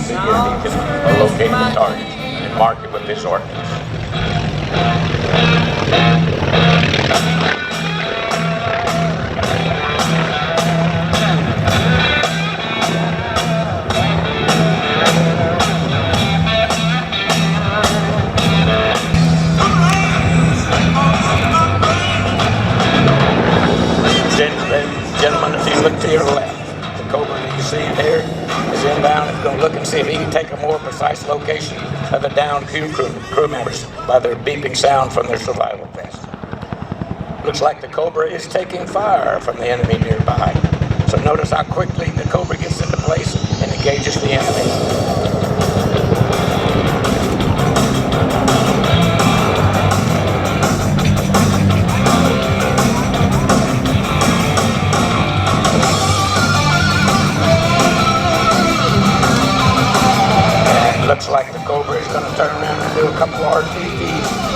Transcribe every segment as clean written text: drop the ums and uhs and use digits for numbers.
see if he can locate the target and mark it with his ordnance. Gentlemen, if you look to your left, the Cobra that you see there is inbound. It's going to look and see if he can take a more precise location of the downed crew members by their beeping sound from their survival vest. Looks like the Cobra is taking fire from the enemy nearby. So notice how quickly the Cobra gets into place and engages the enemy. Looks like the Cobra is going to turn around and do a couple RTTs.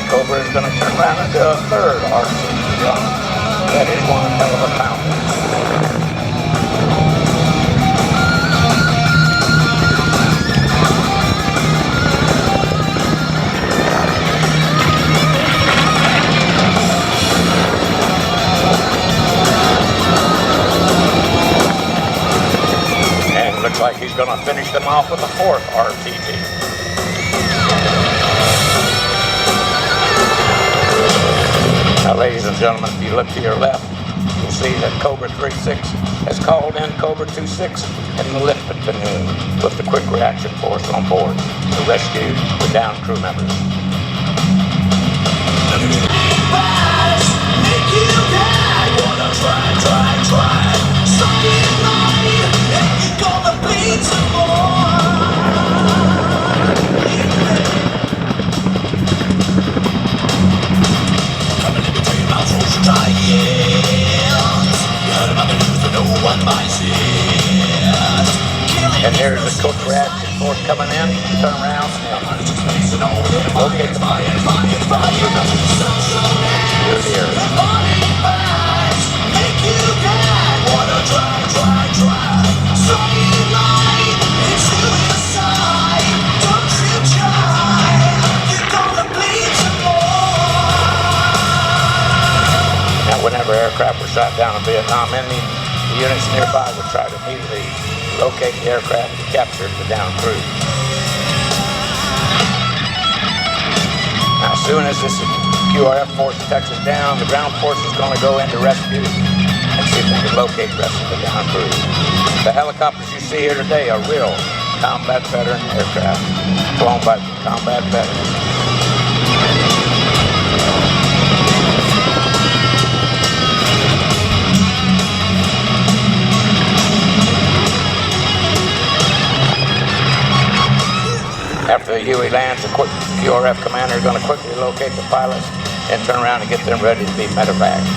Cobra is going to turn around and do a third RTT jump. That is one hell of a pound. And looks like he's going to finish them off with a fourth RTT. Now, ladies and gentlemen, if you look to your left, you'll see that Cobra 3-6 has called in Cobra 2-6 in the lift platoon with the quick reaction force on board to rescue the downed crew members. And there's the quick reaction force coming in, turn around, locate the fire. Here's the air. Now, whenever aircraft were shot down in Vietnam, enemy units nearby would try to immediately locate the aircraft and capture the downed crew. Now, as soon as this QRF force touches down, the ground force is going to go in to rescue and see if they can locate the rest of the downed crew. The helicopters you see here today are real combat veteran aircraft flown by combat veterans. After the Huey lands, the QRF commander is going to quickly locate the pilots and turn around and get them ready to be medevaced.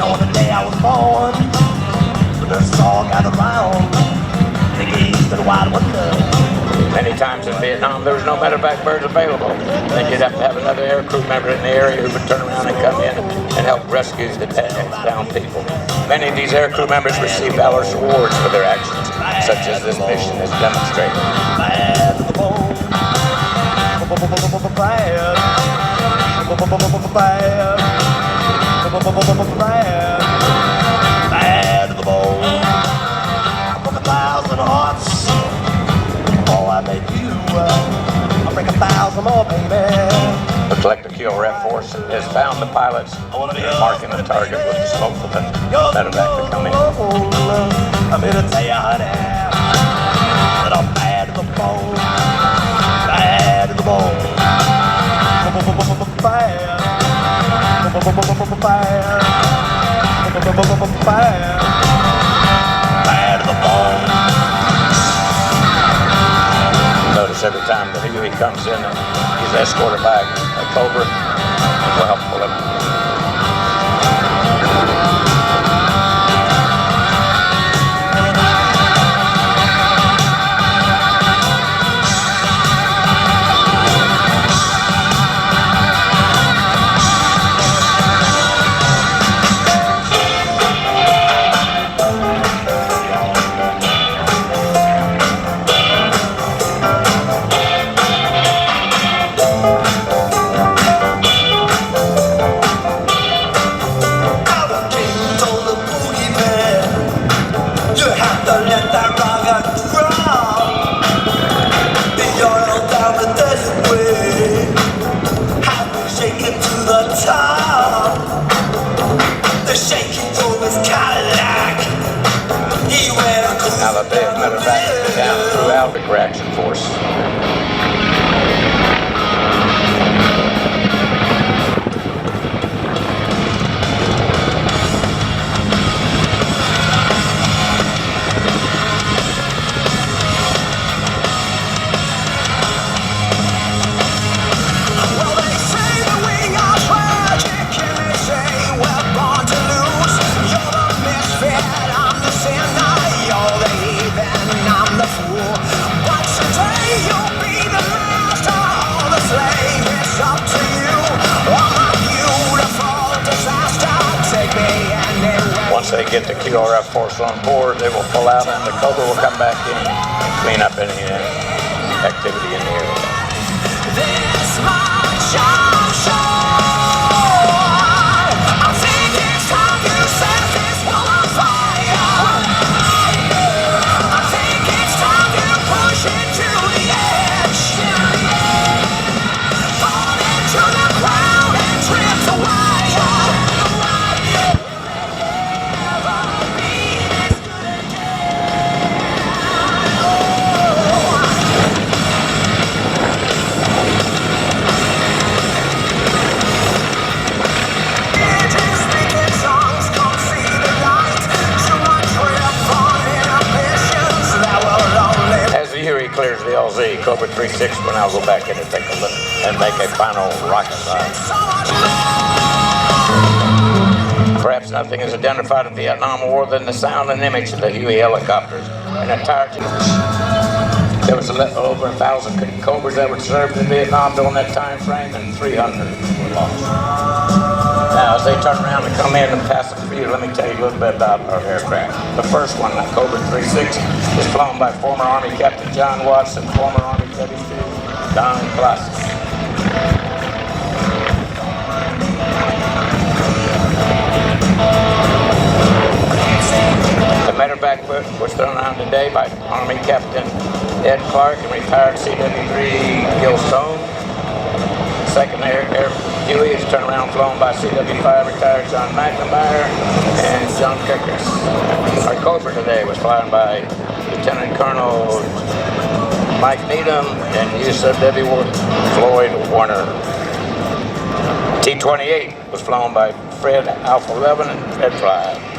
On the day I was born, the nurses all gathered around. They gazed at the wide window. Many times in Vietnam, there was no medevac birds available. Then you'd have to have another air crew member in the area who would turn around and come in and help rescue the downed people. Many of these air crew members receive valorous awards for their actions, such as this mission has demonstrated. Bad to the bone. Bad. Bad to the bone. I broke 1,000 hearts. I made you, I'll break 1,000 more, baby. The Collector QRF force has found the pilots marking the target with the smoke for the medevac to come in. I'm here to tell you, honey, that I'm bad to the bone. Bad to the bone. Bad. Bad to the bone. Notice every time that Huey comes in, he's escorted by a Cobra, and will help pull him. Now that they have medevaced down throughout the correction force. Once they get the QRF force on board, they will pull out and the Cobra will come back in and clean up any activity in the area. This much I'm sure. I think it's time you set this world on fire. I think it's time you push it to the edge. Fall into the crowd and trip the wire. Clears the LZ, Cobra 36 will now go back in and take a look and make a final rocket ride. Perhaps nothing is identified of the Vietnam War than the sound and image of the Huey helicopters in entirety. There was over 1,000 Cobras that were served in Vietnam during that time frame, and 300 were lost. Now, as they turn around and come in and pass the field, let me tell you a little bit about our aircraft. The first one, the Cobra 36, was flown by former Army Captain John Watts and former Army Petty Chief Don Colossus. The medevac was thrown around today by Army Captain Ed Clark and retired CW3 Gil Stone. Second Air Huey is turned around flown by CW5 retired John McNamara and John Kickers. Our Cobra today was flown by Lieutenant Colonel Mike Needham and USW Floyd Warner. T-28 was flown by Fred Alpha 11 and Fred 5.